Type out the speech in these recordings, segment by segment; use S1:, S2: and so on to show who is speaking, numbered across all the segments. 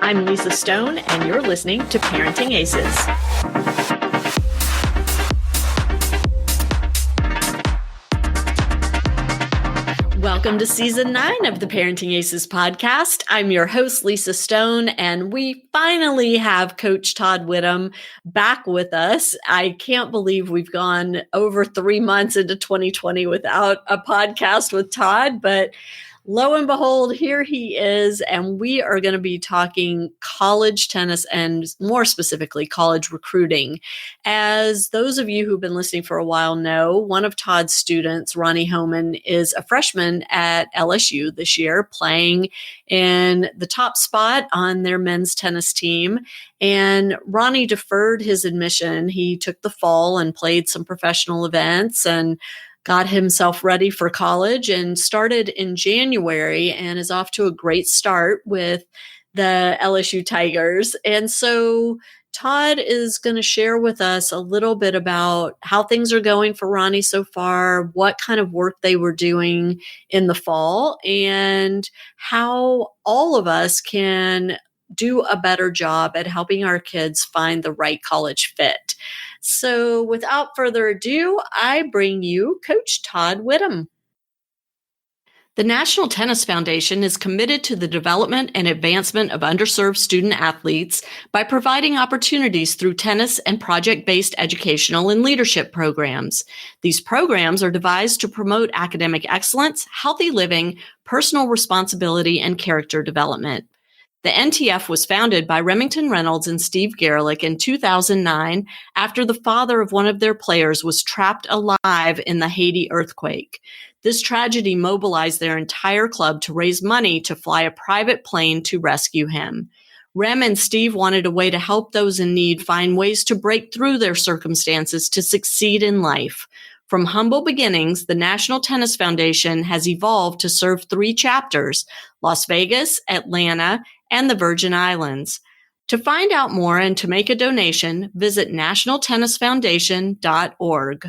S1: I'm Lisa Stone, and you're listening to Parenting Aces. Welcome to Season 9 of the Parenting Aces Podcast. I'm your host, Lisa Stone, and we finally have Coach Todd Widom back with us. I can't believe we've gone over 3 months into 2020 without a podcast with Todd, but lo and behold, here he is, and we are going to be talking college tennis and more specifically college recruiting. As those of you who've been listening for a while know, one of Todd's students, Ronnie Hohmann, is a freshman at LSU this year, playing in the top spot on their men's tennis team. And Ronnie deferred his admission. He took the fall and played some professional events and got himself ready for college and started in January and is off to a great start with the LSU Tigers. And so Todd is going to share with us a little bit about how things are going for Ronnie so far, what kind of work they were doing in the fall, and how all of us can do a better job at helping our kids find the right college fit. So without further ado, I bring you Coach Todd Widom. The National Tennis Foundation is committed to the development and advancement of underserved student athletes by providing opportunities through tennis and project-based educational and leadership programs. These programs are devised to promote academic excellence, healthy living, personal responsibility, and character development. The NTF was founded by Remington Reynolds and Steve Gerlich in 2009 after the father of one of their players was trapped alive in the Haiti earthquake. This tragedy mobilized their entire club to raise money to fly a private plane to rescue him. Rem and Steve wanted a way to help those in need find ways to break through their circumstances to succeed in life. From humble beginnings, the National Tennis Foundation has evolved to serve 3 chapters: Las Vegas, Atlanta, and the Virgin Islands. To find out more and to make a donation, visit nationaltennisfoundation.org.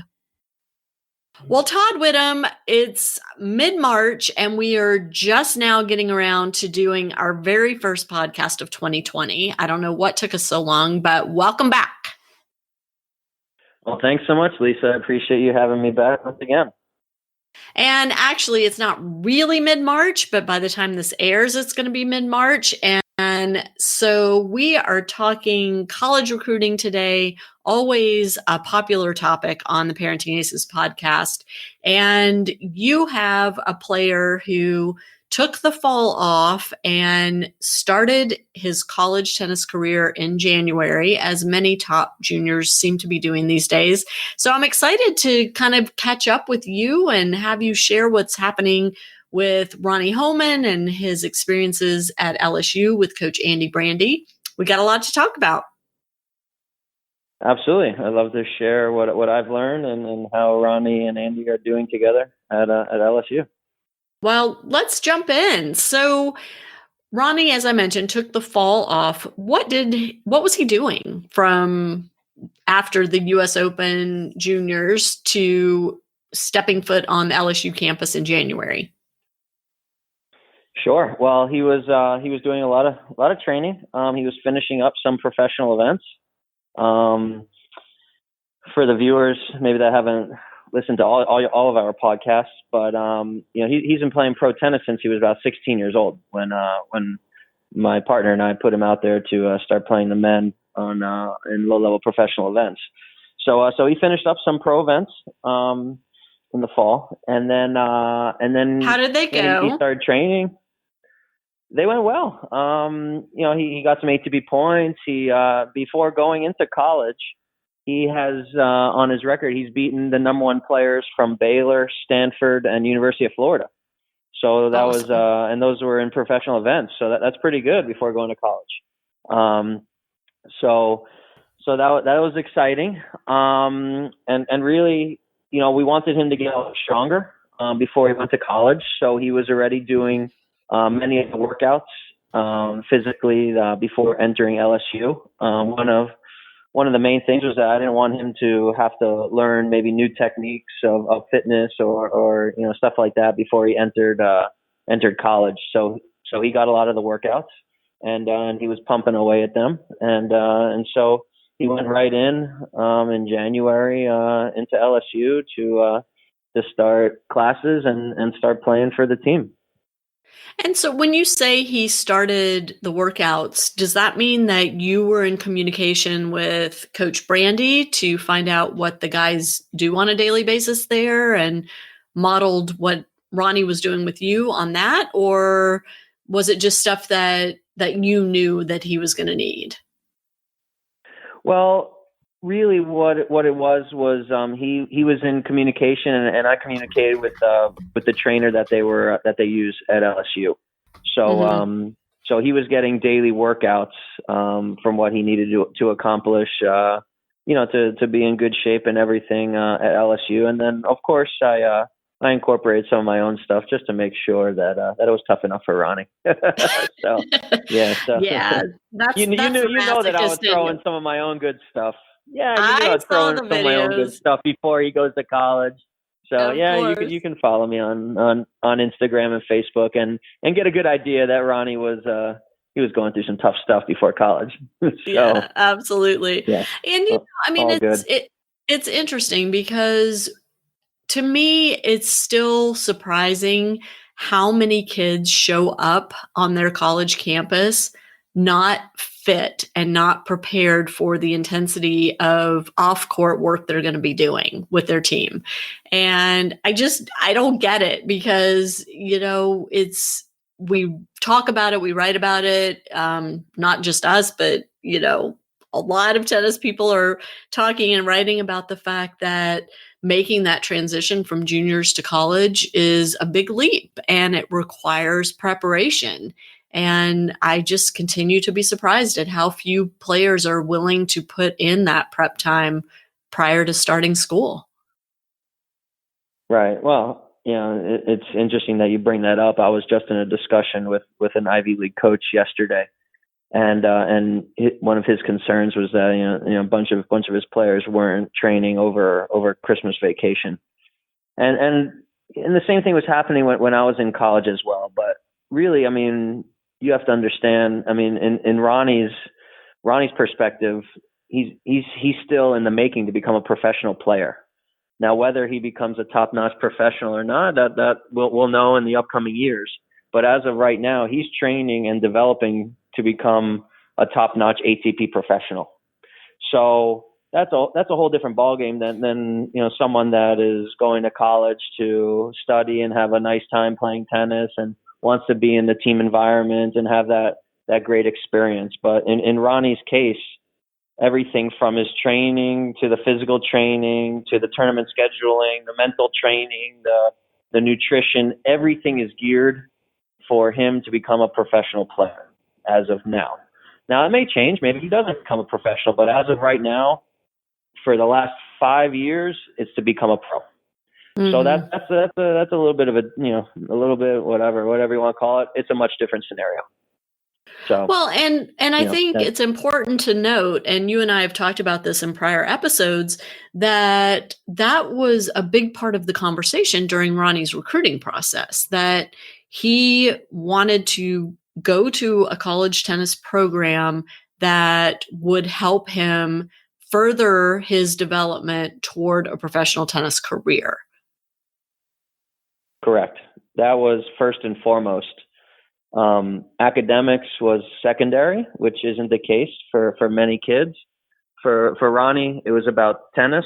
S1: Well, Todd Widom, it's mid-March, and we are just now getting around to doing our very first podcast of 2020. I don't know what took us so long, but welcome back.
S2: Well, thanks so much, Lisa. I appreciate you having me back once again.
S1: And actually, it's not really mid-March, but by the time this airs, it's going to be mid-March. And so we are talking college recruiting today, always a popular topic on the Parenting Aces podcast. And you have a player who took the fall off and started his college tennis career in January, as many top juniors seem to be doing these days. So I'm excited to kind of catch up with you and have you share what's happening with Ronnie Holman and his experiences at LSU with Coach Andy Brandy. We got a lot to talk about.
S2: Absolutely. I'd love to share what I've learned and how Ronnie and Andy are doing together at LSU.
S1: Well, let's jump in. So Ronnie, as I mentioned, took the fall off. What was he doing from after the U.S. Open juniors to stepping foot on the LSU campus in January?
S2: Sure. Well, he was doing a lot of training. He was finishing up some professional events. For the viewers, maybe that haven't listened to all of our podcasts, but he's been playing pro tennis since he was about 16 years old when my partner and I put him out there to start playing the men in low-level professional events. So he finished up some pro events in the fall, and then how
S1: did they go?
S2: He started training. They went well. He got some ATP points. He before going into college, he has on his record, he's beaten the number 1 players from Baylor, Stanford, and University of Florida. So that was, and those were in professional events. So that's pretty good before going to college. So that was exciting. And really, we wanted him to get a lot stronger before he went to college. So he was already doing many of the workouts physically before entering LSU. One of the main things was that I didn't want him to have to learn maybe new techniques of fitness or stuff like that before he entered college. So he got a lot of the workouts, and he was pumping away at them, and so he went right in January into LSU to start classes and start playing for the team.
S1: And so when you say he started the workouts, does that mean that you were in communication with Coach Brandy to find out what the guys do on a daily basis there and modeled what Ronnie was doing with you on that? Or was it just stuff that you knew that he was going to need?
S2: Well, really what it was he was in communication, and I communicated with the trainer that they use at LSU. So so he was getting daily workouts from what he needed to accomplish, to be in good shape and everything at LSU. And then of course I incorporated some of my own stuff just to make sure that it was tough enough for Ronnie. So yeah,
S1: that's
S2: you know that I was throwing some of my own good stuff. Yeah, I was throwing some of my own good stuff before he goes to college. So you can follow me on Instagram and Facebook and get a good idea that Ronnie was he was going through some tough stuff before college. So,
S1: yeah, absolutely.
S2: Yeah.
S1: And it's interesting because to me, it's still surprising how many kids show up on their college campus not fit and not prepared for the intensity of off-court work they're going to be doing with their team. And I don't get it because, we talk about it, we write about it, not just us, but, a lot of tennis people are talking and writing about the fact that making that transition from juniors to college is a big leap and it requires preparation. And I just continue to be surprised at how few players are willing to put in that prep time prior to starting school.
S2: Right. Well, it's interesting that you bring that up. I was just in a discussion with an Ivy League coach yesterday. And one of his concerns was that a bunch of his players weren't training over Christmas vacation, and the same thing was happening when I was in college as well. But really, I mean, you have to understand. I mean, in Ronnie's perspective, he's still in the making to become a professional player. Now, whether he becomes a top-notch professional or not, that we'll know in the upcoming years. But as of right now, he's training and developing to become a top-notch ATP professional. So that's a whole different ballgame than someone that is going to college to study and have a nice time playing tennis and wants to be in the team environment and have that great experience. But in Ronnie's case, everything from his training to the physical training to the tournament scheduling, the mental training, the nutrition, everything is geared for him to become a professional player as of now. Now, it may change. Maybe he doesn't become a professional, but as of right now, for the last 5 years, it's to become a pro. Mm-hmm. So that's a little bit of a little bit whatever you want to call it. It's a much different scenario. So
S1: well, and I think it's important to note, and you and I have talked about this in prior episodes, that was a big part of the conversation during Ronnie's recruiting process, that he wanted to go to a college tennis program that would help him further his development toward a professional tennis career.
S2: Correct. That was first and foremost. Academics was secondary, which isn't the case for many kids. For Ronnie, it was about tennis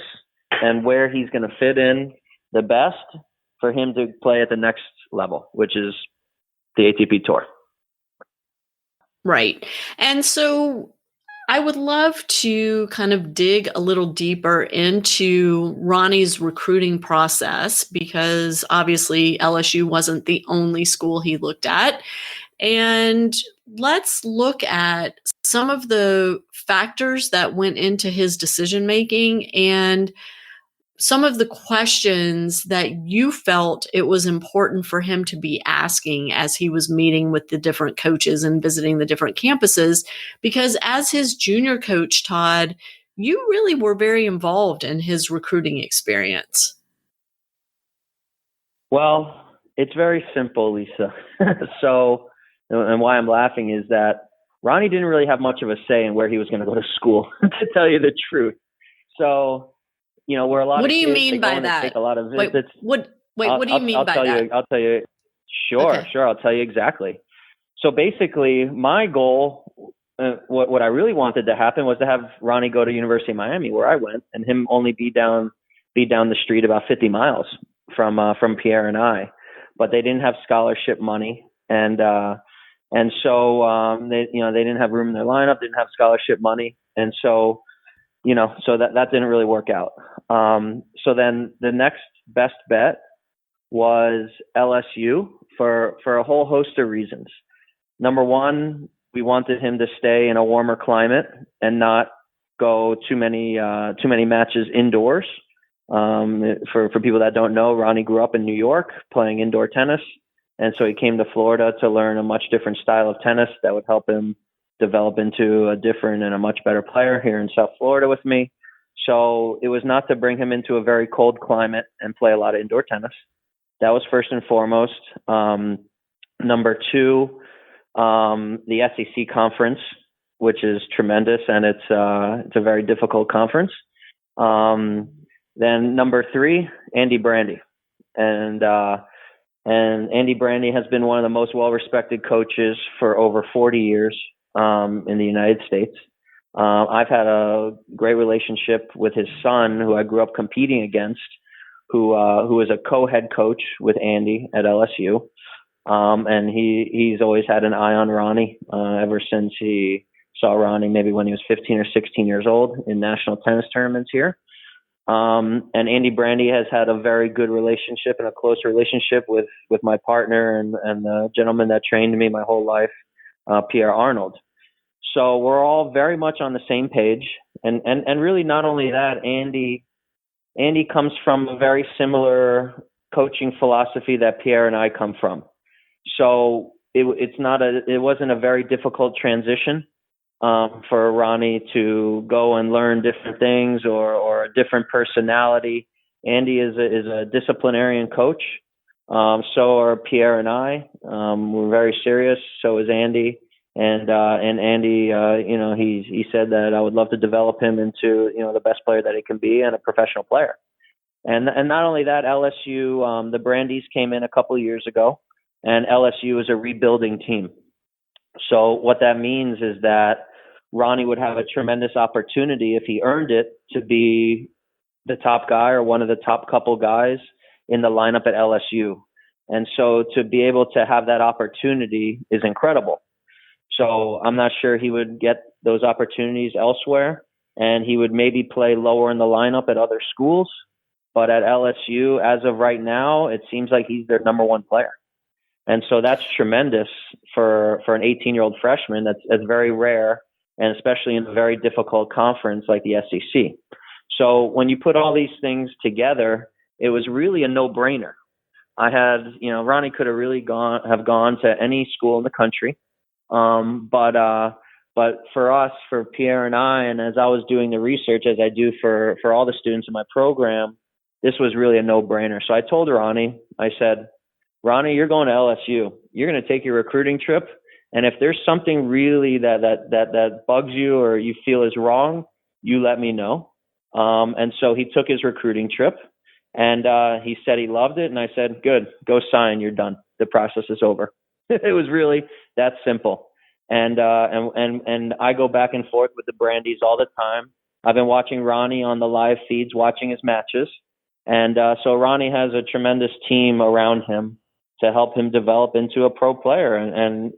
S2: and where he's going to fit in the best for him to play at the next level, which is the ATP Tour.
S1: Right. And so I would love to kind of dig a little deeper into Ronnie's recruiting process, because obviously LSU wasn't the only school he looked at. And let's look at some of the factors that went into his decision-making and some of the questions that you felt it was important for him to be asking as he was meeting with the different coaches and visiting the different campuses. Because as his junior coach, Todd, you really were very involved in his recruiting experience.
S2: Well, it's very simple, Lisa. So, and why I'm laughing is that Ronnie didn't really have much of a say in where he was going to go to school, to tell you the truth. So, where a lot
S1: What
S2: of
S1: do you
S2: kids,
S1: mean
S2: they go
S1: by
S2: in and
S1: that?
S2: take a lot of
S1: Wait,
S2: visits.
S1: what do you mean by that?
S2: I'll tell you. Sure. I'll tell you exactly. So basically, my goal, what I really wanted to happen was to have Ronnie go to University of Miami, where I went, and him only be down the street about 50 miles from Pierre and I. But they didn't have scholarship money, and so they didn't have room in their lineup, didn't have scholarship money, and so so that didn't really work out. So then the next best bet was LSU for a whole host of reasons. Number one, we wanted him to stay in a warmer climate and not go too many matches indoors. For people that don't know, Ronnie grew up in New York playing indoor tennis, and so he came to Florida to learn a much different style of tennis that would help him develop into a different and a much better player here in South Florida with me. So it was not to bring him into a very cold climate and play a lot of indoor tennis. That was first and foremost. Number two, the SEC conference, which is tremendous, and it's a very difficult conference. Then number three, Andy Brandy, and Andy Brandy has been one of the most well-respected coaches for over 40 years in the United States. I've had a great relationship with his son, who I grew up competing against, who is a co-head coach with Andy at LSU. And he's always had an eye on Ronnie ever since he saw Ronnie maybe when he was 15 or 16 years old in national tennis tournaments here. And Andy Brandy has had a very good relationship and a close relationship with my partner and the gentleman that trained me my whole life, Pierre Arnold. So we're all very much on the same page. And really not only that, Andy comes from a very similar coaching philosophy that Pierre and I come from. So it wasn't a very difficult transition for Ronnie to go and learn different things or a different personality. Andy is a disciplinarian coach. So are Pierre and I. We're very serious. So is Andy. And Andy, he said that I would love to develop him into, the best player that he can be and a professional player. And not only that, LSU, the Brandies came in a couple of years ago, and LSU is a rebuilding team. So what that means is that Ronnie would have a tremendous opportunity, if he earned it, to be the top guy or one of the top couple guys in the lineup at LSU. And so to be able to have that opportunity is incredible. So I'm not sure he would get those opportunities elsewhere, and he would maybe play lower in the lineup at other schools. But at LSU, as of right now, it seems like he's their number one player. And so that's tremendous for an 18-year-old freshman. That's very rare, and especially in a very difficult conference like the SEC. So when you put all these things together, it was really a no-brainer. Ronnie could have really gone to any school in the country. But for us, for Pierre and I, and as I was doing the research, as I do for all the students in my program, this was really a no-brainer. So I told Ronnie, I said, Ronnie, you're going to LSU. You're going to take your recruiting trip. And if there's something really that bugs you or you feel is wrong, you let me know. And so he took his recruiting trip, and he said he loved it. And I said, good, go sign. You're done. The process is over. It was really that simple. And I go back and forth with the Brandies all the time. I've been watching Ronnie on the live feeds, watching his matches. And so Ronnie has a tremendous team around him to help him develop into a pro player. And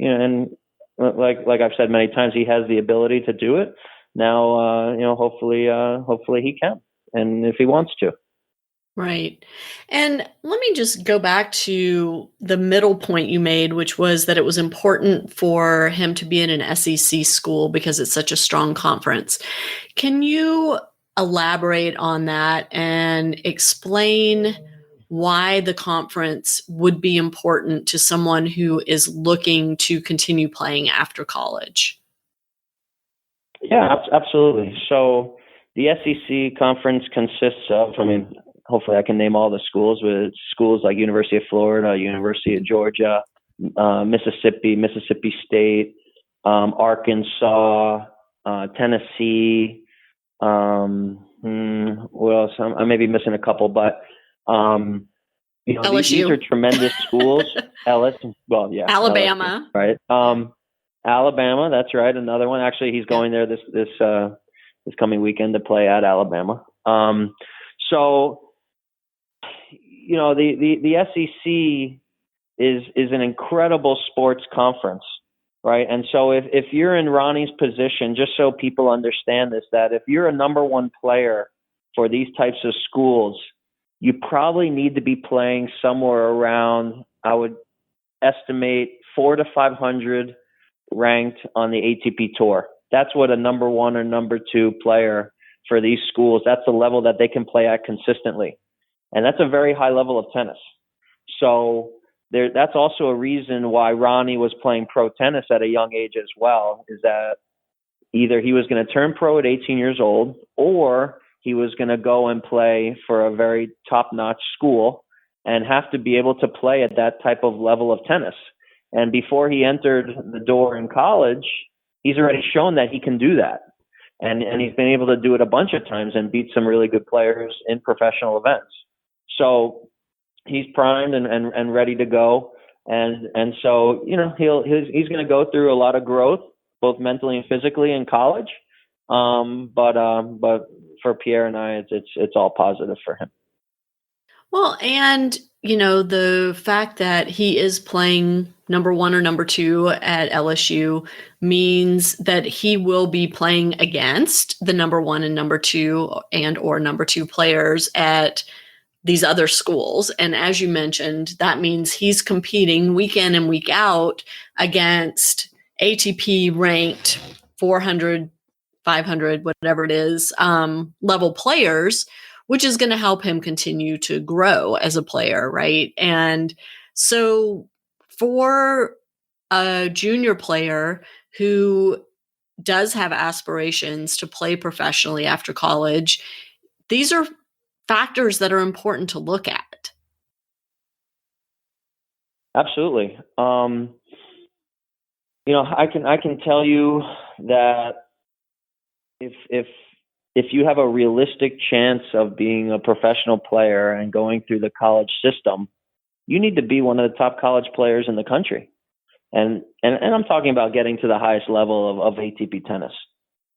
S2: like I've said many times, he has the ability to do it. Now, hopefully he can, and if he wants to.
S1: Right. And let me just go back to the middle point you made, which was that it was important for him to be in an SEC school because it's such a strong conference. Can you elaborate on that and explain why the conference would be important to someone who is looking to continue playing after college?
S2: Yeah, absolutely. So the SEC conference consists of, hopefully I can name all the schools, with schools like University of Florida, University of Georgia, Mississippi State, Arkansas, Tennessee. What else? I may be missing a couple, but these are tremendous schools. LSU, well, yeah,
S1: Alabama,
S2: LSU, right? Alabama, that's right. Another one. Actually, he's going there this coming weekend to play at Alabama. So, the SEC is an incredible sports conference, right? And so if you're in Ronnie's position, just so people understand this, that if you're a number one player for these types of schools, you probably need to be playing somewhere around, I would estimate, 400 to 500 ranked on the ATP tour. That's what a number one or number two player for these schools, that's the level that they can play at consistently. And that's a very high level of tennis. So that's also a reason why Ronnie was playing pro tennis at a young age as well, is that either he was going to turn pro at 18 years old, or he was going to go and play for a very top-notch school and have to be able to play at that type of level of tennis. And before he entered the door in college, he's already shown that he can do that. And he's been able to do it a bunch of times and beat some really good players in professional events. So he's primed and ready to go. And so, he's going to go through a lot of growth, both mentally and physically in college. But for Pierre and I, it's all positive for him.
S1: Well, and, the fact that he is playing number one or number two at LSU means that he will be playing against the number one and number two or number two players at these other schools. And as you mentioned, that means he's competing week in and week out against ATP ranked 400, 500, whatever it is, level players, which is going to help him continue to grow as a player, right? And so for a junior player who does have aspirations to play professionally after college, these are factors that are important to look at.
S2: Absolutely. I can tell you that if you have a realistic chance of being a professional player and going through the college system, you need to be one of the top college players in the country. And I'm talking about getting to the highest level of ATP tennis.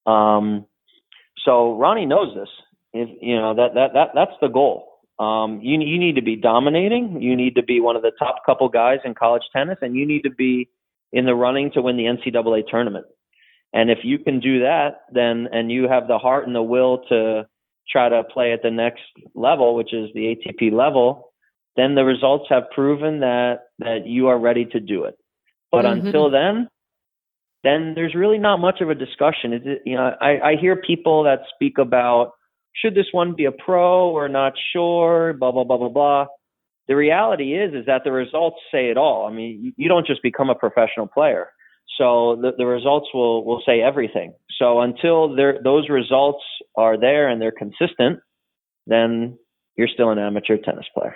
S2: So Ronnie knows this. That's the goal. You need to be dominating. You need to be one of the top couple guys in college tennis, and you need to be in the running to win the NCAA tournament. And if you can do that, and you have the heart and the will to try to play at the next level, which is the ATP level, then the results have proven that you are ready to do it. But until then there's really not much of a discussion. I hear people that speak about, should this one be a pro or not sure, blah, blah, blah, blah, blah. The reality is that the results say it all. I mean, you don't just become a professional player. So the results will say everything. So until those results are there and they're consistent, then you're still an amateur tennis player.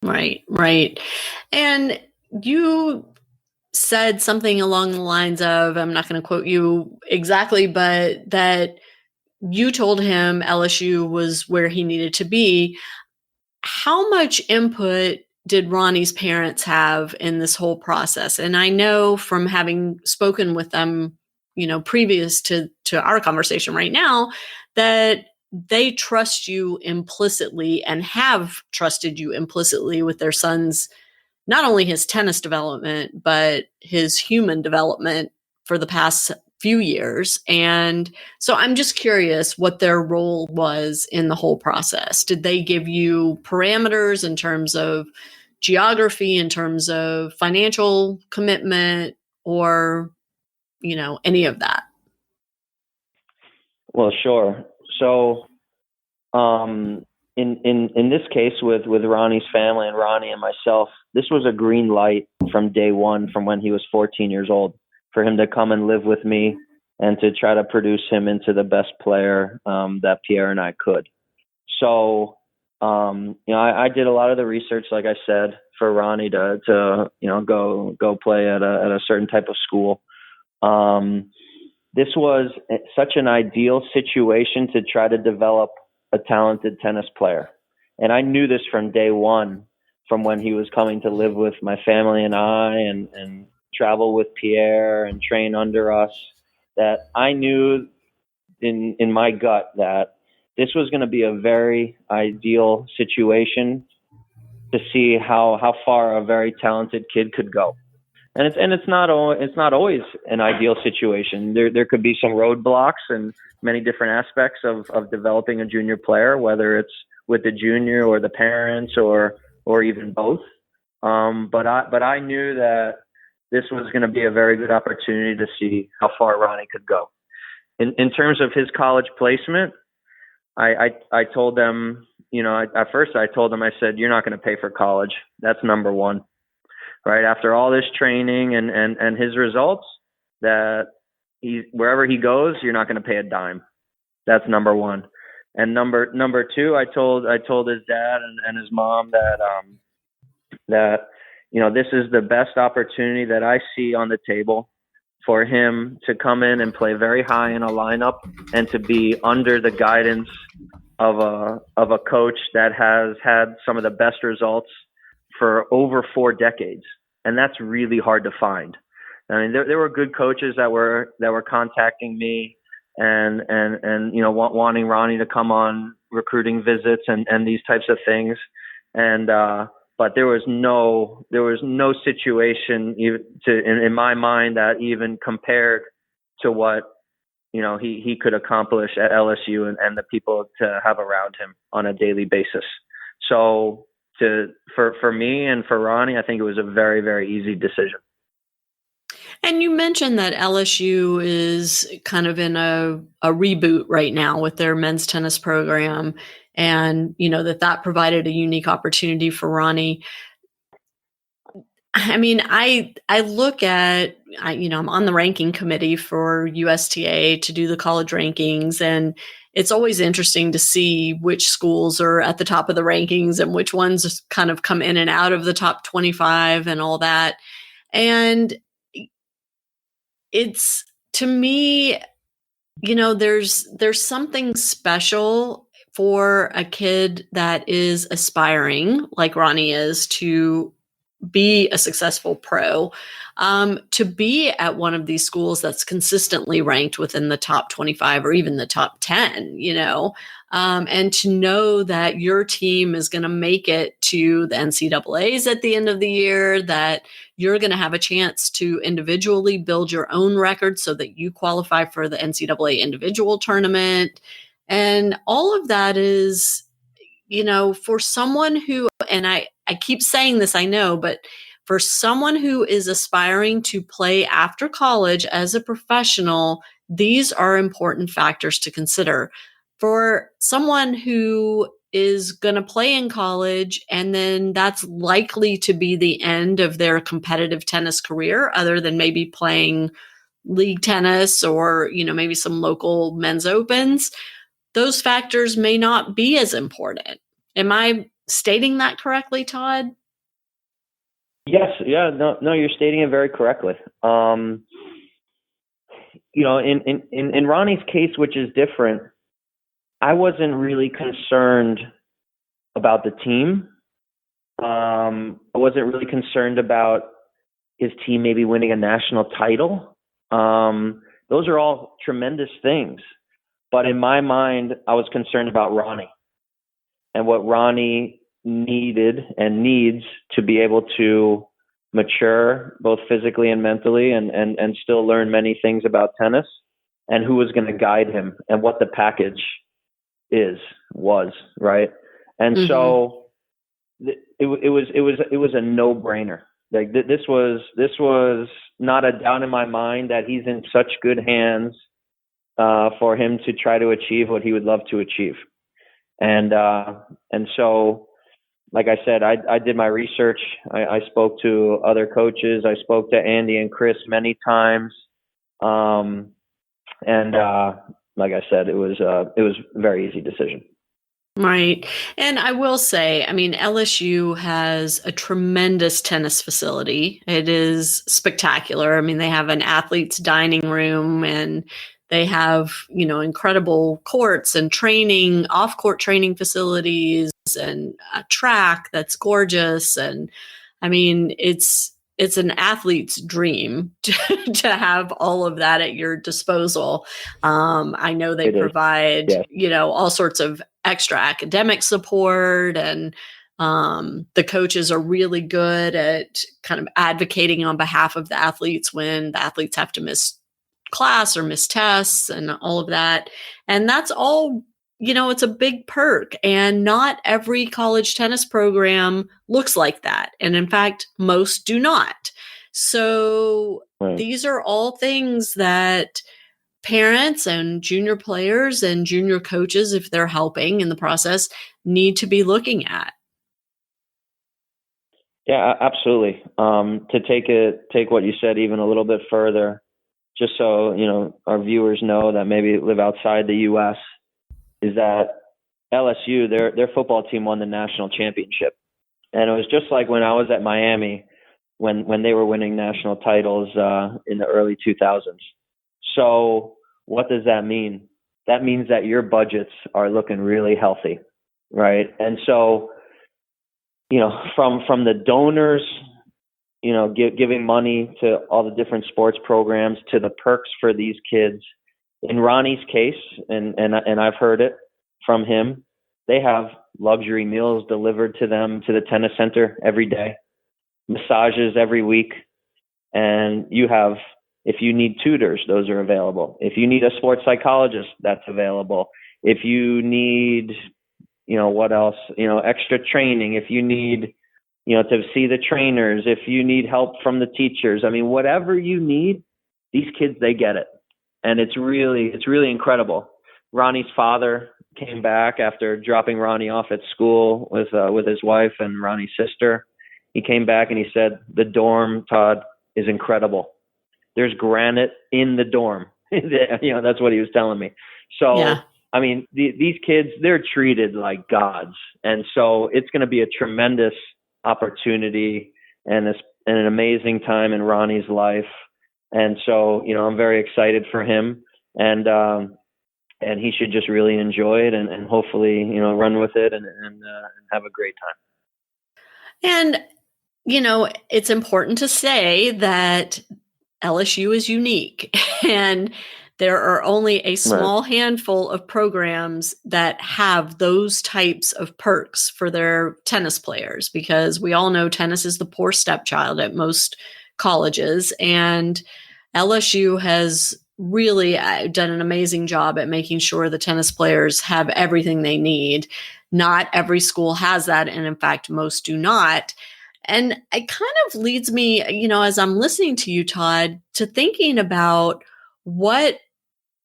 S1: Right. And you said something along the lines of, I'm not going to quote you exactly, but that you told him LSU was where he needed to be. How much input did Ronnie's parents have in this whole process? And I know from having spoken with them, previous to our conversation right now, that they trust you implicitly and have trusted you implicitly with their son's, not only his tennis development, but his human development for the past few years. And so I'm just curious what their role was in the whole process. Did they give you parameters in terms of geography, in terms of financial commitment, or, any of that?
S2: Well, sure. So, in this case with Ronnie's family and Ronnie and myself, this was a green light from day one, from when he was 14 years old, for him to come and live with me and to try to produce him into the best player that Pierre and I could. So, I did a lot of the research, like I said, for Ronnie to go play at a certain type of school. This was such an ideal situation to try to develop a talented tennis player. And I knew this from day one, from when he was coming to live with my family and I, and travel with Pierre and train under us, that I knew in my gut that this was going to be a very ideal situation to see how far a very talented kid could go. And it's not always an ideal situation. There could be some roadblocks and many different aspects of developing a junior player, whether it's with the junior or the parents or even both. But I knew that this was going to be a very good opportunity to see how far Ronnie could go. In terms of his college placement, I told them, at first I told them, I said, you're not going to pay for college. That's number one. Right after all this training and his results, that wherever he goes, you're not going to pay a dime. That's number one. And number two, I told his dad and his mom that this is the best opportunity that I see on the table for him to come in and play very high in a lineup and to be under the guidance of a coach that has had some of the best results for over 4 decades. And that's really hard to find. I mean, there were good coaches that were contacting me and wanting Ronnie to come on recruiting visits and these types of things. And but there was no situation in my mind that even compared to what he could accomplish at LSU and the people to have around him on a daily basis. So for me and for Ronnie, I think it was a very, very easy decision.
S1: And you mentioned that LSU is kind of in a reboot right now with their men's tennis program, and that provided a unique opportunity for Ronnie. I mean, I look at, I'm on the ranking committee for USTA to do the college rankings, and it's always interesting to see which schools are at the top of the rankings and which ones kind of come in and out of the top 25 and all that. And it's, to me, there's something special for a kid that is aspiring, like Ronnie is, to be a successful pro, to be at one of these schools that's consistently ranked within the top 25 or even the top 10, and to know that your team is going to make it to the NCAAs at the end of the year, that you're going to have a chance to individually build your own record so that you qualify for the NCAA individual tournament. And all of that is, for someone who, and I keep saying this, I know, but for someone who is aspiring to play after college as a professional, these are important factors to consider. For someone who is going to play in college and then that's likely to be the end of their competitive tennis career, other than maybe playing league tennis or, maybe some local men's opens, those factors may not be as important. Am I stating that correctly, Todd?
S2: Yes. Yeah. No, you're stating it very correctly. In Ronnie's case, which is different, I wasn't really concerned about the team. I wasn't really concerned about his team maybe winning a national title. Those are all tremendous things. But in my mind, I was concerned about Ronnie and what Ronnie needed and needs to be able to mature both physically and mentally and still learn many things about tennis, and who was going to guide him and what the package was, right? And so it was a no-brainer. Like this was not a doubt in my mind that he's in such good hands for him to try to achieve what he would love to achieve. And so, like I said, I did my research. I spoke to other coaches. I spoke to Andy and Chris many times. And like I said, it was a very easy decision.
S1: Right. And I will say, I mean, LSU has a tremendous tennis facility. It is spectacular. I mean, they have an athlete's dining room and they have, incredible courts and training, off-court training facilities and a track that's gorgeous. And I mean, it's an athlete's dream to have all of that at your disposal. I know they provide, all sorts of extra academic support, and the coaches are really good at kind of advocating on behalf of the athletes when the athletes have to miss class or miss tests and all of that. And that's all, it's a big perk. And not every college tennis program looks like that. And in fact, most do not. So These are all things that parents and junior players and junior coaches, if they're helping in the process, need to be looking at.
S2: Yeah, absolutely. To take what you said even a little bit further, just so, our viewers know that maybe live outside the U.S., is that LSU, their football team won the national championship. And it was just like when I was at Miami, when they were winning national titles in the early 2000s. So what does that mean? That means that your budgets are looking really healthy, right? And so, from the donors, giving money to all the different sports programs, to the perks for these kids. In Ronnie's case, and I've heard it from him, they have luxury meals delivered to them to the tennis center every day, massages every week, and if you need tutors, those are available. If you need a sports psychologist, that's available. If you need, what else? Extra training. If you need, to see the trainers, if you need help from the teachers, I mean, whatever you need, these kids, they get it. And it's really incredible. Ronnie's father came back after dropping Ronnie off at school with his wife and Ronnie's sister. He came back and he said, the dorm, Todd, is incredible. There's granite in the dorm. That's what he was telling me. So, yeah. I mean, these kids, they're treated like gods. And so it's going to be a tremendous opportunity and an amazing time in Ronnie's life. And so, I'm very excited for him, and he should just really enjoy it and hopefully, run with it and have a great time.
S1: And, it's important to say that LSU is unique, and there are only a small handful of programs that have those types of perks for their tennis players, because we all know tennis is the poor stepchild at most colleges, and LSU has really done an amazing job at making sure the tennis players have everything they need. Not every school has that, and in fact, most do not. And it kind of leads me, as I'm listening to you, Todd, to thinking about what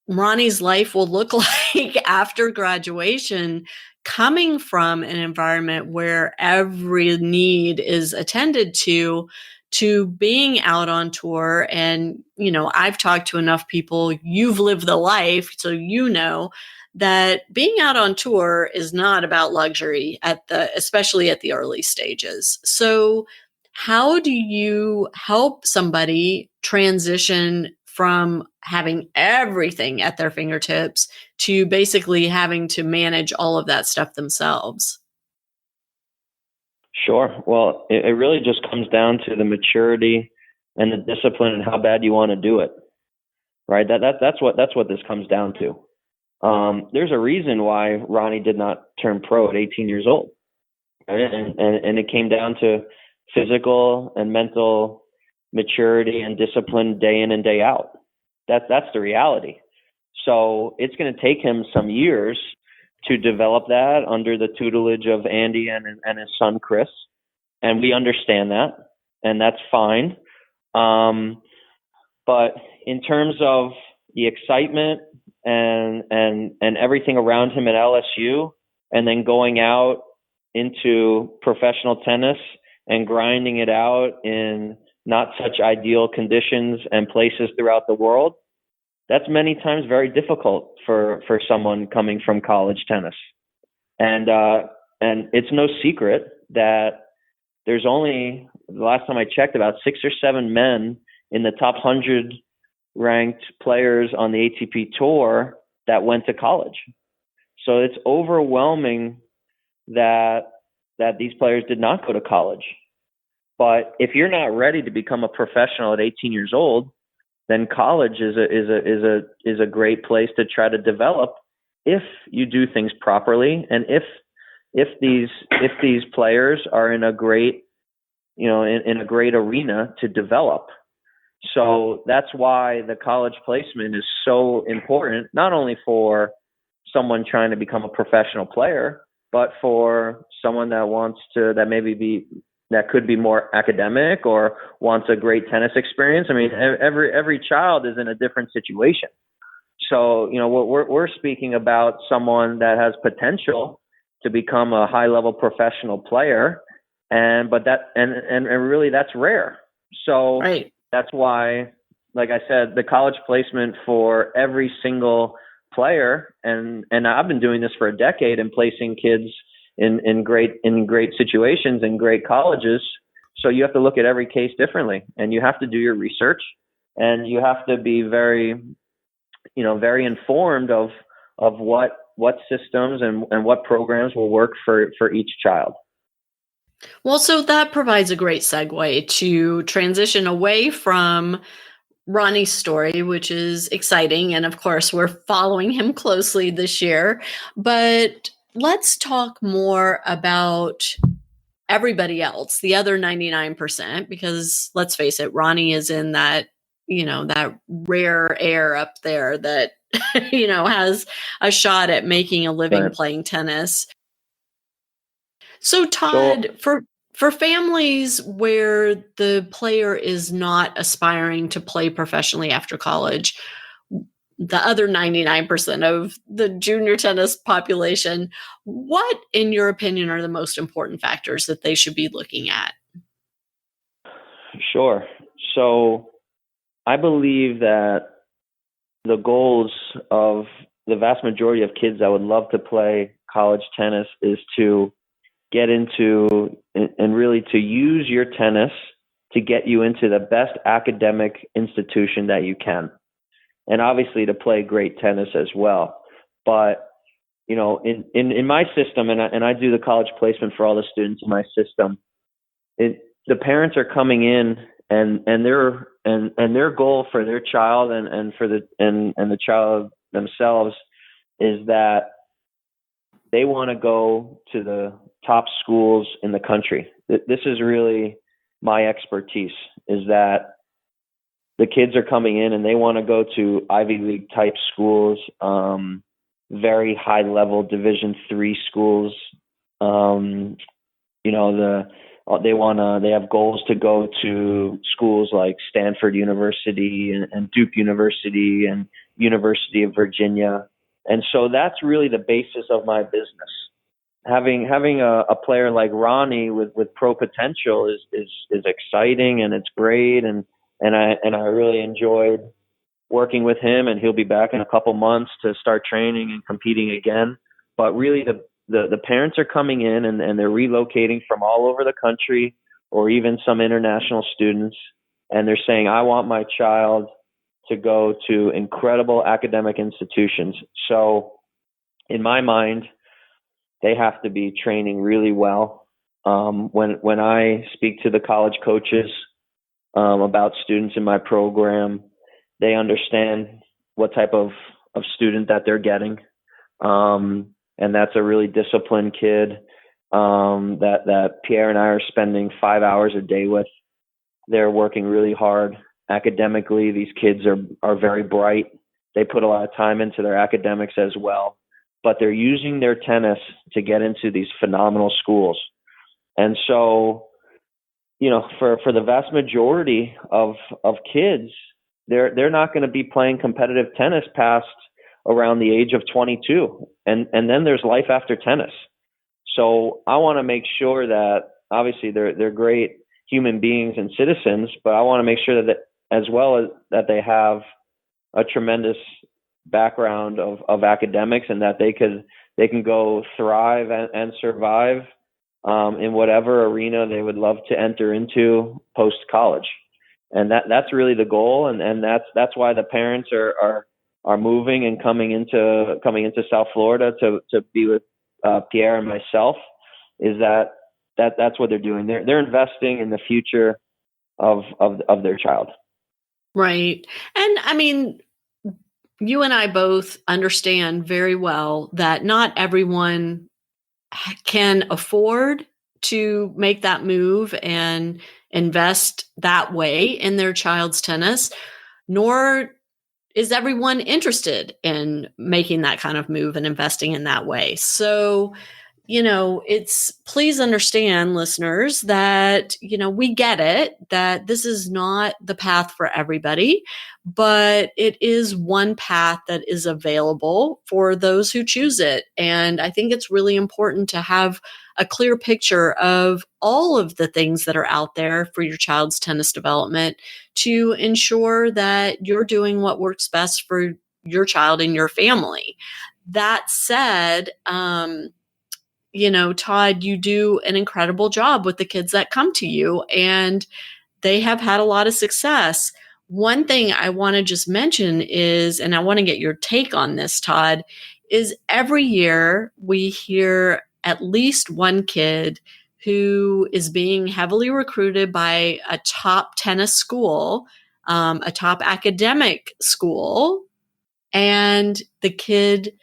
S1: Ronnie's life will look like after graduation, coming from an environment where every need is attended to being out on tour. And, I've talked to enough people, you've lived the life, so that being out on tour is not about luxury especially at the early stages. So how do you help somebody transition from having everything at their fingertips to basically having to manage all of that stuff themselves?
S2: Sure. Well, it really just comes down to the maturity and the discipline and how bad you want to do it, right? That's what this comes down to. There's a reason why Ronnie did not turn pro at 18 years old, right? And it came down to physical and mental maturity and discipline day in and day out. That's the reality. So it's going to take him some years to develop that under the tutelage of Andy and his son, Chris. And we understand that, and that's fine. But in terms of the excitement and everything around him at LSU, and then going out into professional tennis and grinding it out in not such ideal conditions and places throughout the world, that's many times very difficult for someone coming from college tennis. And it's no secret that there's only, the last time I checked, about 6 or 7 men in the top 100 ranked players on the ATP tour that went to college. So it's overwhelming that these players did not go to college. But if you're not ready to become a professional at 18 years old, then college is a great place to try to develop if you do things properly, and if these players are in a great, in a great arena to develop. So that's why the college placement is so important, not only for someone trying to become a professional player, but for someone that could be more academic or wants a great tennis experience. I mean, every child is in a different situation. So, we're speaking about someone that has potential to become a high level professional player. And really that's rare. So
S1: Right.
S2: That's why, like I said, the college placement for every single player, and I've been doing this for a decade and placing kids in great situations in great colleges. So you have to look at every case differently, and you have to do your research, and you have to be very informed of what systems and what programs will work for each child.
S1: Well, so that provides a great segue to transition away from Ronnie's story, which is exciting. And of course, we're following him closely this year. But let's talk more about everybody else, the other 99%, because let's face it, Ronnie is in that, that rare air up there that, has a shot at making a living
S2: Right.
S1: playing tennis. So Todd, for families where the player is not aspiring to play professionally after college, the other 99% of the junior tennis population, what, in your opinion, are the most important factors that they should be looking at?
S2: Sure. So I believe that the goals of the vast majority of kids that would love to play college tennis is to get into and really to use your tennis to get you into the best academic institution that you can. And obviously to play great tennis as well. But, in my system, and I do the college placement for all the students in my system, the parents are coming in and their goal for their child and the child themselves is that they want to go to the top schools in the country. This is really my expertise, is that the kids are coming in and they want to go to Ivy League type schools, very high level Division III schools. They have goals to go to schools like Stanford University and Duke University and University of Virginia. And so that's really the basis of my business. Having a player like Ronnie with pro potential is exciting, and it's great, and I really enjoyed working with him, and he'll be back in a couple months to start training and competing again. But really the parents are coming in and they're relocating from all over the country, or even some international students, and they're saying, I want my child to go to incredible academic institutions. So in my mind, they have to be training really well. When I speak to the college coaches about students in my program, they understand what type of student that they're getting. And that's a really disciplined kid that Pierre and I are spending 5 hours a day with. They're working really hard academically. These kids are very bright. They put a lot of time into their academics as well, but they're using their tennis to get into these phenomenal schools. And so, for the vast majority of kids, they're not going to be playing competitive tennis past around the age of 22. And then there's life after tennis. So I want to make sure that obviously they're great human beings and citizens, but I want to make sure that as well as that they have a tremendous background of academics, and that they could they can go thrive and survive in whatever arena they would love to enter into post college. And that's really the goal, and that's why the parents are moving and coming into South Florida to be with Pierre and myself. Is that's what they're doing. They're investing in the future of their child.
S1: Right. And I mean, you and I both understand very well that not everyone can afford to make that move and invest that way in their child's tennis, nor is everyone interested in making that kind of move and investing in that way. So, please understand, listeners, that, we get it, that this is not the path for everybody, but it is one path that is available for those who choose it. And I think it's really important to have a clear picture of all of the things that are out there for your child's tennis development to ensure that you're doing what works best for your child and your family. That said, Todd, you do an incredible job with the kids that come to you, and they have had a lot of success. One thing I want to just mention is, and I want to get your take on this, Todd, is every year we hear at least one kid who is being heavily recruited by a top tennis school, a top academic school, and the kid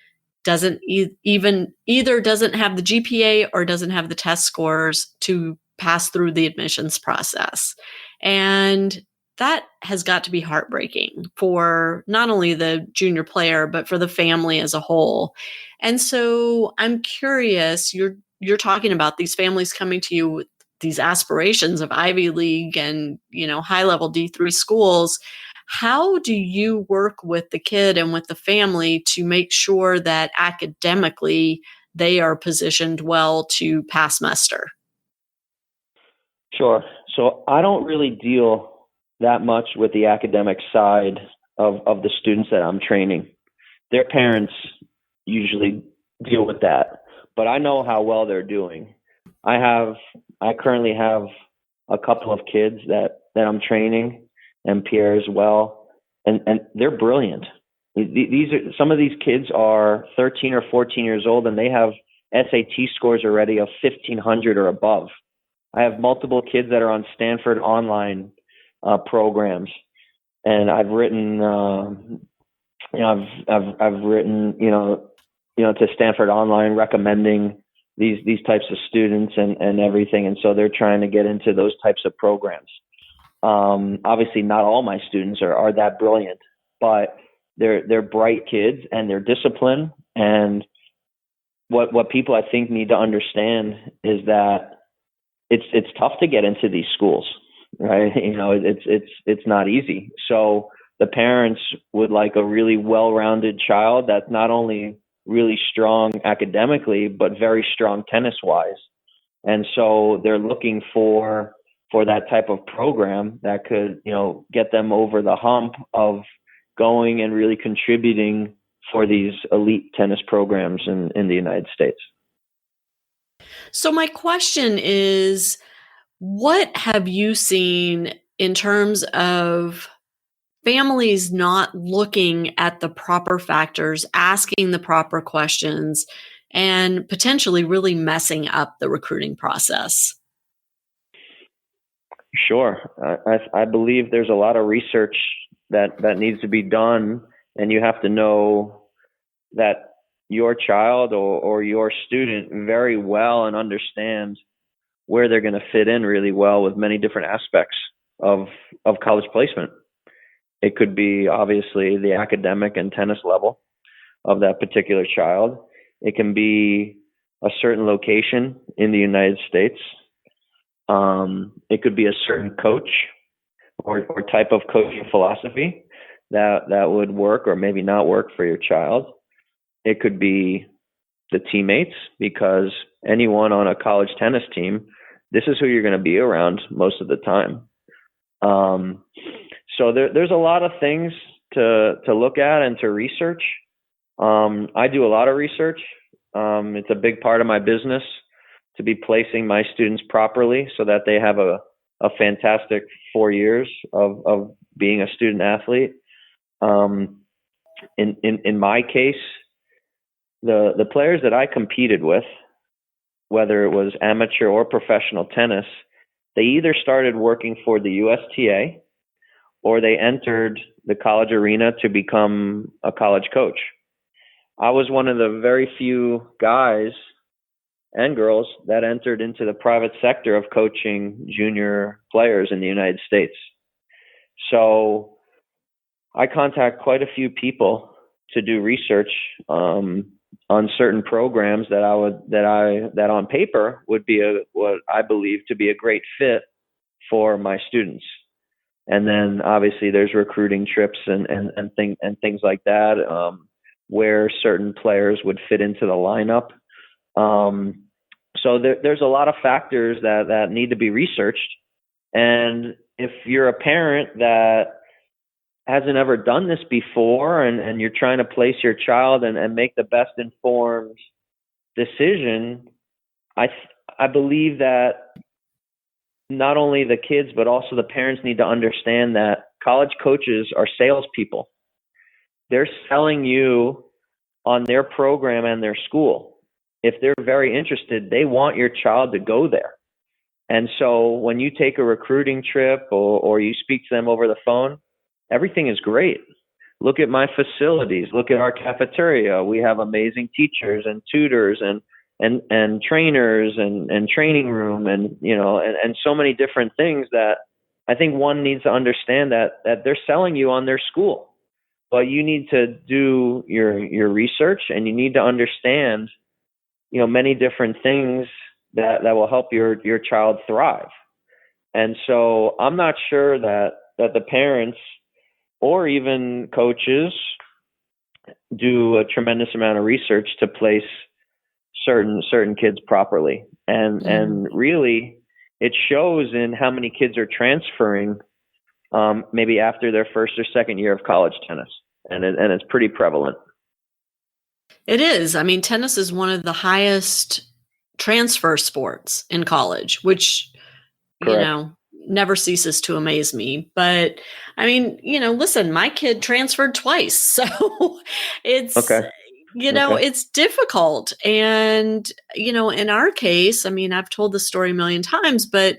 S1: doesn't either doesn't have the GPA or doesn't have the test scores to pass through the admissions process. And that has got to be heartbreaking for not only the junior player, but for the family as a whole. And so I'm curious, you're talking about these families coming to you with these aspirations of Ivy League and, high-level D3 schools. How do you work with the kid and with the family to make sure that academically they are positioned well to pass muster?
S2: Sure. So I don't really deal that much with the academic side of the students that I'm training. Their parents usually deal with that, but I know how well they're doing. I currently have a couple of kids that I'm training, and Pierre as well, and they're brilliant. Some of these kids are 13 or 14 years old, and they have SAT scores already of 1,500 or above. I have multiple kids that are on Stanford online programs, and I've written, I've written, to Stanford online recommending these types of students and everything, and so they're trying to get into those types of programs. Obviously, not all my students are that brilliant, but they're bright kids and they're disciplined. And what people I think need to understand is that it's tough to get into these schools, right? It's not easy. So the parents would like a really well-rounded child that's not only really strong academically, but very strong tennis-wise. And so they're looking for that type of program that could, get them over the hump of going and really contributing for these elite tennis programs in the United States.
S1: So my question is, what have you seen in terms of families not looking at the proper factors, asking the proper questions, and potentially really messing up the recruiting process?
S2: Sure. I believe there's a lot of research that needs to be done, and you have to know that your child or your student very well and understand where they're going to fit in really well with many different aspects of college placement. It could be obviously the academic and tennis level of that particular child. It can be a certain location in the United States. It could be a certain coach or type of coaching philosophy that would work or maybe not work for your child. It could be the teammates, because anyone on a college tennis team, this is who you're going to be around most of the time. So there's a lot of things to look at and to research. I do a lot of research It's a big part of my business to be placing my students properly so that they have a fantastic 4 years of being a student athlete. In my case, the players that I competed with, whether it was amateur or professional tennis, they either started working for the USTA or they entered the college arena to become a college coach. I was one of the very few guys and girls that entered into the private sector of coaching junior players in the United States. So I contact quite a few people to do research on certain programs that on paper would be what I believe to be a great fit for my students. And then obviously there's recruiting trips and things like that, where certain players would fit into the lineup. So there's a lot of factors that need to be researched. And if you're a parent that hasn't ever done this before and you're trying to place your child and make the best informed decision, I believe that not only the kids, but also the parents need to understand that college coaches are salespeople. They're selling you on their program and their school. If they're very interested, they want your child to go there. And so when you take a recruiting trip or you speak to them over the phone, everything is great. Look at my facilities. Look at our cafeteria. We have amazing teachers and tutors and trainers and training room and so many different things that I think one needs to understand that they're selling you on their school. But you need to do your research and you need to understand, many different things that will help your child thrive. And so I'm not sure that the parents or even coaches do a tremendous amount of research to place certain kids properly. And really it shows in how many kids are transferring maybe after their first or second year of college tennis. And it's pretty prevalent.
S1: It is. I mean, tennis is one of the highest transfer sports in college, which,
S2: Correct.
S1: Never ceases to amaze me. But I mean, listen, my kid transferred twice. So it's,
S2: okay.
S1: It's difficult. And, in our case, I mean, I've told this story a million times, but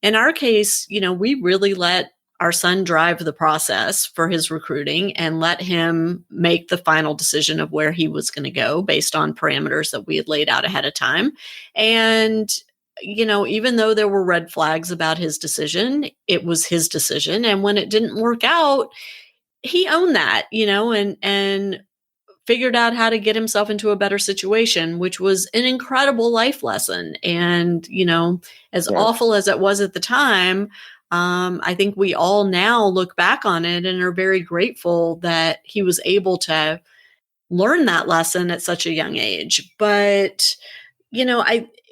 S1: in our case, we really let our son drive the process for his recruiting and let him make the final decision of where he was going to go based on parameters that we had laid out ahead of time. And, even though there were red flags about his decision, it was his decision. And when it didn't work out, he owned that, and figured out how to get himself into a better situation, which was an incredible life lesson. And, as awful as it was at the time, I think we all now look back on it and are very grateful that he was able to learn that lesson at such a young age. But,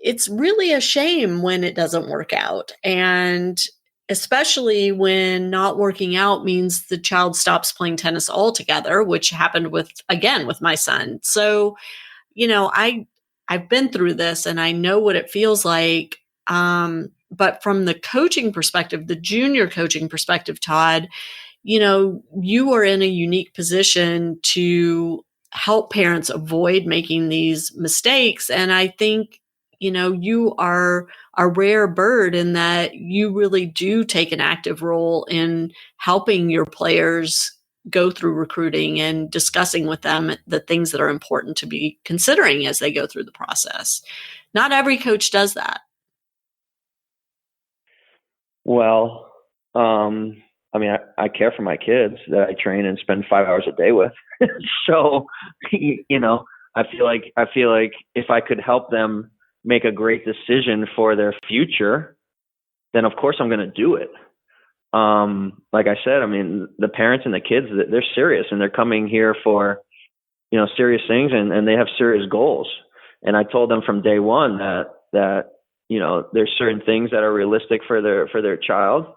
S1: it's really a shame when it doesn't work out. And especially when not working out means the child stops playing tennis altogether, which happened with my son. So, I've been through this and I know what it feels like. But from the coaching perspective, the junior coaching perspective, Todd, you are in a unique position to help parents avoid making these mistakes. And I think, you are a rare bird in that you really do take an active role in helping your players go through recruiting and discussing with them the things that are important to be considering as they go through the process. Not every coach does that.
S2: Well, I mean, I care for my kids that I train and spend 5 hours a day with. So, I feel like if I could help them make a great decision for their future, then of course I'm going to do it. Like I said, I mean, the parents and the kids, they're serious and they're coming here for, serious things and they have serious goals. And I told them from day one that there's certain things that are realistic for their child.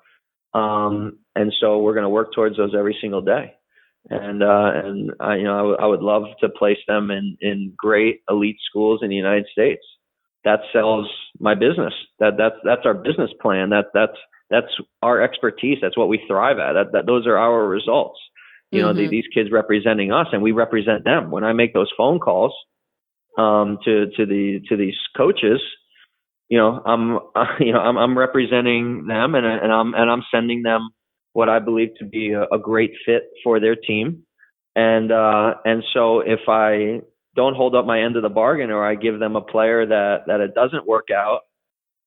S2: And so we're going to work towards those every single day. and I would love to place them in great elite schools in the United States. That sells my business. That's our business plan. That's our expertise. That's what we thrive at. Those are our results. These kids representing us, and we represent them. When I make those phone calls to these coaches, I'm representing them, and I'm sending them what I believe to be a great fit for their team. And so if I don't hold up my end of the bargain, or I give them a player that it doesn't work out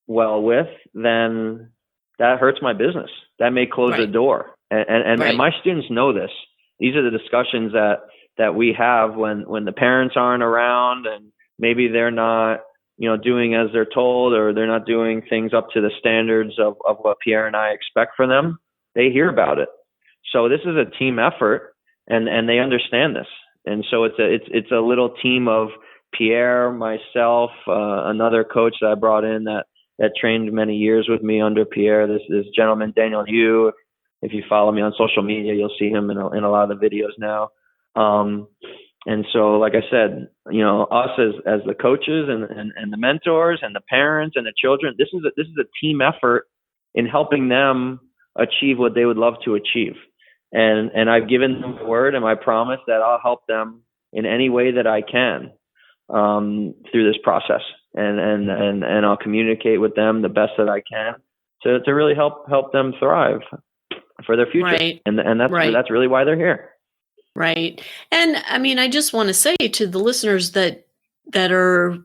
S2: well with, then that hurts my business. That may close the door. And my students know this. These are the discussions that we have when the parents aren't around, and maybe they're not, doing as they're told, or they're not doing things up to the standards of what Pierre and I expect for them. They hear about it. So this is a team effort, and they understand this. And so it's a little team of Pierre, myself, another coach that I brought in that trained many years with me under Pierre. This gentleman, Daniel Yu. If you follow me on social media, you'll see him in a lot of the videos now. And so, like I said, us as the coaches and the mentors and the parents and the children, this is a team effort in helping them achieve what they would love to achieve. And I've given them the word and my promise that I'll help them in any way that I can through this process, and I'll communicate with them the best that I can to really help them thrive for their future.
S1: Right.
S2: And that's really why they're here.
S1: Right. And I mean, I just want to say to the listeners that are,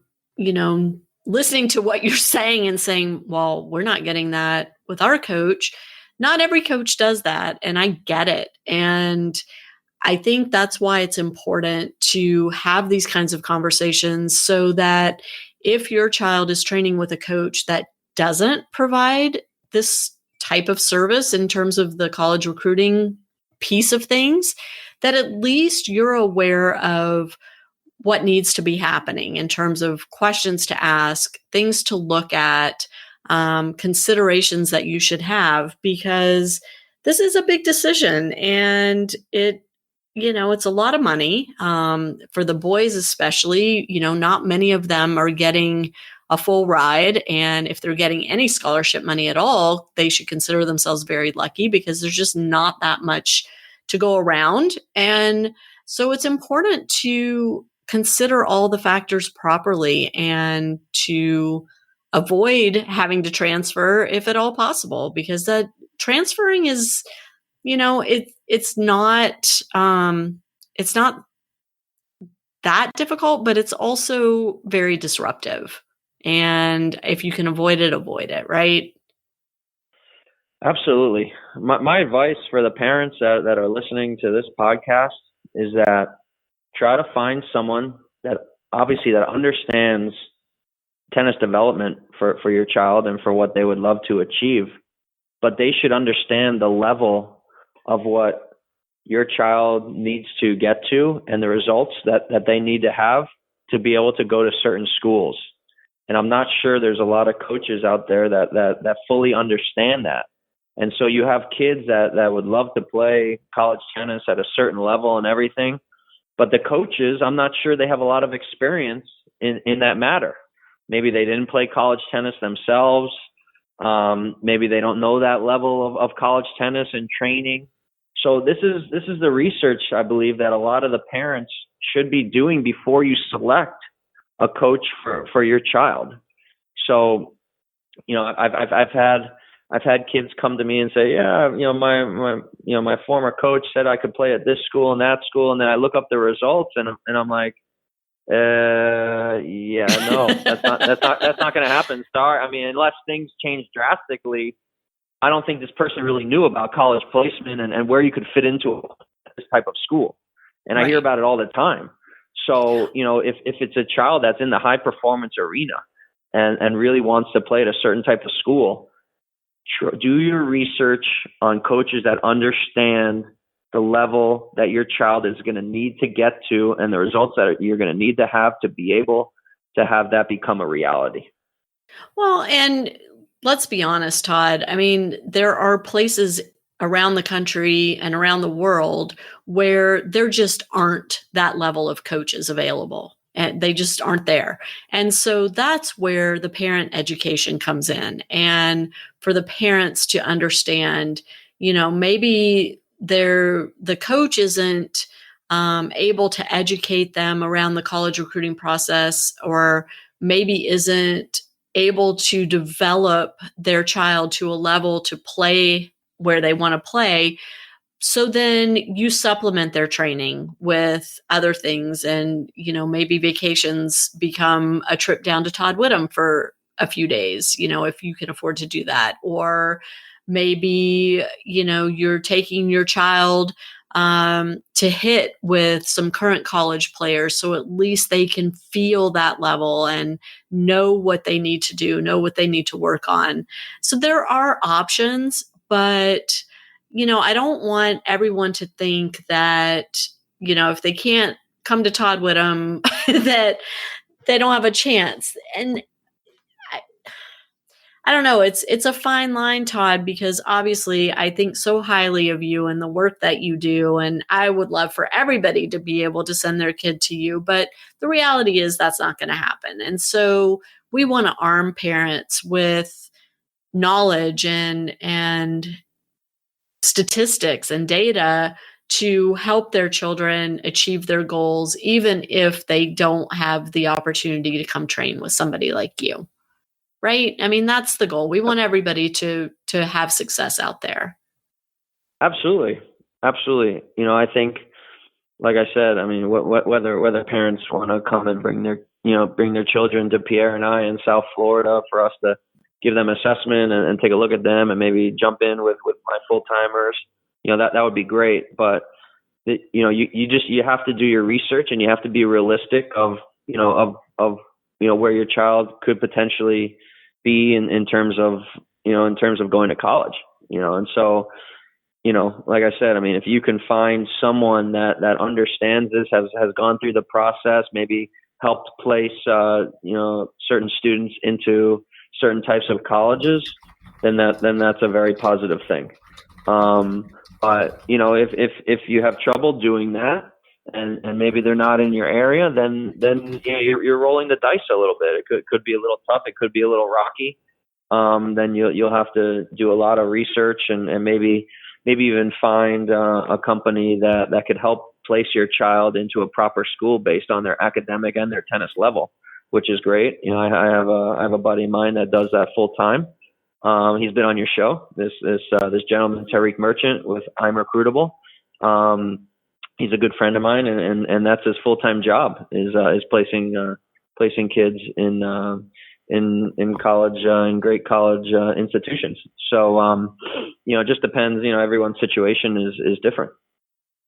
S1: listening to what you're saying and saying, well, we're not getting that with our coach. Not every coach does that. And I get it. And I think that's why it's important to have these kinds of conversations, so that if your child is training with a coach that doesn't provide this type of service in terms of the college recruiting piece of things, that at least you're aware of what needs to be happening in terms of questions to ask, things to look at, considerations that you should have, because this is a big decision, and it's a lot of money for the boys, especially. Not many of them are getting a full ride, and if they're getting any scholarship money at all, they should consider themselves very lucky, because there's just not that much to go around. And so it's important to consider all the factors properly and to avoid having to transfer if at all possible, because that transferring is, it's not that difficult, but it's also very disruptive. And if you can avoid it, right?
S2: Absolutely. My advice for the parents that are listening to this podcast is that try to find someone that understands tennis development for your child and for what they would love to achieve, but they should understand the level of what your child needs to get to and the results that they need to have to be able to go to certain schools. And I'm not sure there's a lot of coaches out there that fully understand that. And so you have kids that would love to play college tennis at a certain level and everything, but the coaches, I'm not sure they have a lot of experience in that matter. Maybe they didn't play college tennis themselves. Maybe they don't know that level of college tennis and training. So this is the research, I believe, that a lot of the parents should be doing before you select a coach for your child. So, I've had kids come to me and say, yeah, my former coach said I could play at this school and that school, and then I look up the results and I'm like, yeah, no, that's not going to happen. Sorry, I mean, unless things change drastically, I don't think this person really knew about college placement and where you could fit into this type of school. And I hear about it all the time. So, if it's a child that's in the high performance arena and really wants to play at a certain type of school, do your research on coaches that understand the level that your child is going to need to get to and the results that you're going to need to have to be able to have that become a reality.
S1: Well, and let's be honest, Todd. I mean, there are places around the country and around the world where there just aren't that level of coaches available. And they just aren't there. And so that's where the parent education comes in. And for the parents to understand, maybe the coach isn't able to educate them around the college recruiting process, or maybe isn't able to develop their child to a level to play where they want to play. So then you supplement their training with other things, and, maybe vacations become a trip down to Todd Widom for a few days, if you can afford to do that. Or maybe, you're taking your child to hit with some current college players, so at least they can feel that level and know what they need to do, know what they need to work on. So there are options, but I don't want everyone to think that, if they can't come to Todd Widom, that they don't have a chance. And I don't know, it's a fine line, Todd, because obviously I think so highly of you and the work that you do. And I would love for everybody to be able to send their kid to you. But the reality is that's not going to happen. And so we want to arm parents with knowledge and statistics and data to help their children achieve their goals, even if they don't have the opportunity to come train with somebody like you. Right? I mean, that's the goal. We want everybody to have success out there.
S2: Absolutely. Absolutely. I think, like I said, I mean, whether parents want to come and bring their children to Pierre and I in South Florida for us to give them assessment and take a look at them and maybe jump in with my full timers, that would be great. But you have to do your research, and you have to be realistic of where your child could potentially be in terms of going to college, and so, like I said, I mean, if you can find someone that understands this, has gone through the process, maybe helped place, certain students into certain types of colleges, then that's a very positive thing. But if you have trouble doing that, and maybe they're not in your area, then you're rolling the dice a little bit. It could be a little tough. It could be a little rocky. Then you'll have to do a lot of research and maybe even find a company that could help place your child into a proper school based on their academic and their tennis level, which is great. I have a buddy of mine that does that full time. He's been on your show. This gentleman, Tariq Merchant with I'm Recruitable. He's a good friend of mine, and that's his full-time job is placing kids in college, in great college institutions. So it just depends. Everyone's situation is different.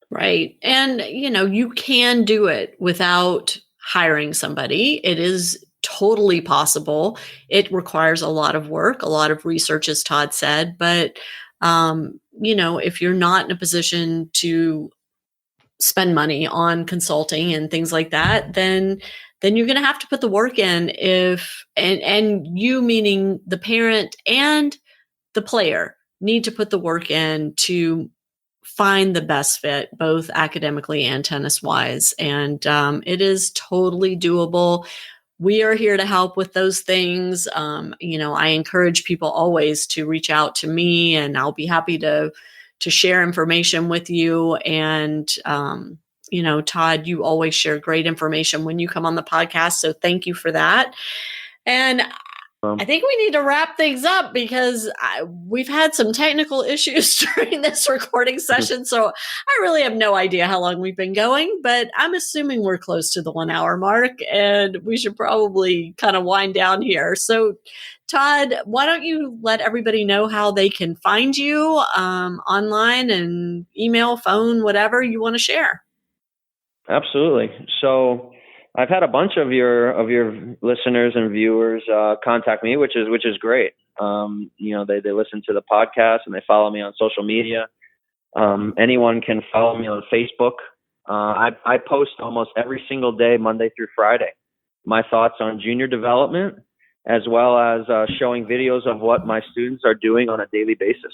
S1: Right. And you can do it without hiring somebody. It is totally possible. It requires a lot of work, a lot of research, as Todd said, but if you're not in a position to spend money on consulting and things like that, then you're going to have to put the work in. And you, meaning the parent and the player, need to put the work in to find the best fit, both academically and tennis wise. And it is totally doable. We are here to help with those things. I encourage people always to reach out to me, and I'll be happy to share information with you. And, Todd, you always share great information when you come on the podcast. So thank you for that. And I think we need to wrap things up because we've had some technical issues during this recording session. So I really have no idea how long we've been going, but I'm assuming we're close to the 1 hour mark, and we should probably kind of wind down here. So Todd, why don't you let everybody know how they can find you online, and email, phone, whatever you want to share.
S2: Absolutely. So I've had a bunch of your listeners and viewers contact me, which is great. They listen to the podcast and they follow me on social media. Anyone can follow me on Facebook. I post almost every single day, Monday through Friday, my thoughts on junior development, as well as showing videos of what my students are doing on a daily basis.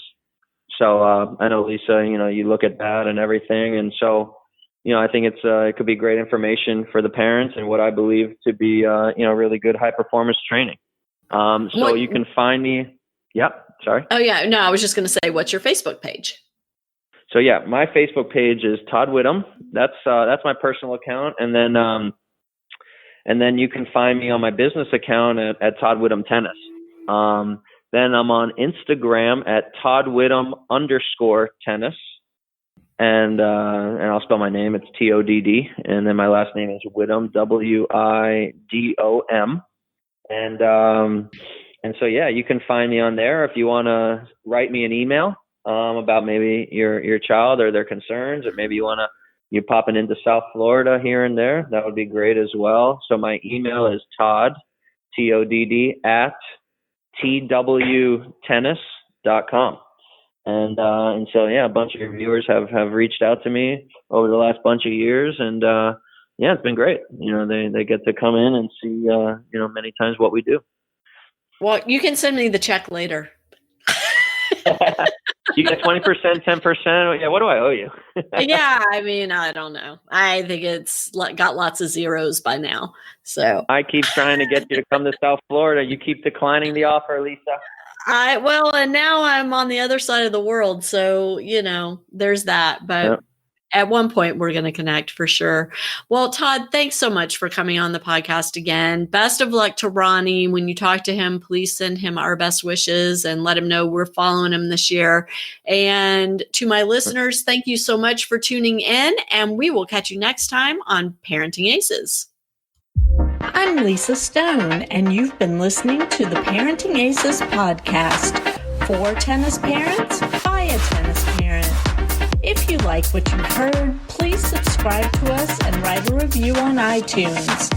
S2: So I know, Lisa, you look at that and everything. And so, I think it could be great information for the parents and what I believe to be, really good high performance training. So you can find me. Yep. Sorry.
S1: Oh yeah. No, I was just going to say, what's your Facebook page?
S2: So yeah, my Facebook page is Todd Widom. That's my personal account. And then you can find me on my business account at Todd Widom Tennis. Then I'm on Instagram at Todd Widom _tennis. And I'll spell my name. It's TODD. And then my last name is Widom, WIDOM. And so, yeah, you can find me on there if you want to write me an email about maybe your child or their concerns, or maybe you're popping into South Florida here and there. That would be great as well. So my email is Todd, TODD, at twtennis.com. And so, yeah, a bunch of your viewers have reached out to me over the last bunch of years. And, yeah, it's been great. They get to come in and see, many times what we do.
S1: Well, you can send me the check later.
S2: You get 20%, 10%. Yeah, what do I owe you?
S1: Yeah, I mean, I don't know. I think it's got lots of zeros by now. So
S2: I keep trying to get you to come to South Florida. You keep declining the offer, Lisa.
S1: And now I'm on the other side of the world. So, there's that. But yep. At one point, we're going to connect for sure. Well, Todd, thanks so much for coming on the podcast again. Best of luck to Ronnie. When you talk to him, please send him our best wishes and let him know we're following him this year. And to my listeners, thank you so much for tuning in. And we will catch you next time on Parenting Aces. I'm Lisa Stone, and you've been listening to the Parenting Aces Podcast. For tennis parents, by a tennis parent. If you like what you heard, please subscribe to us and write a review on iTunes.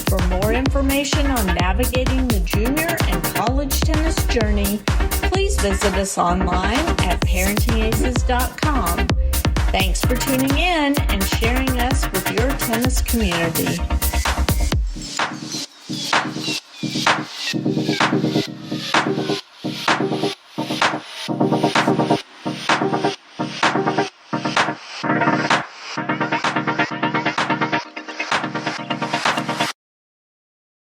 S1: For more information on navigating the junior and college tennis journey, please visit us online at ParentingAces.com. Thanks for tuning in and sharing us with your tennis community.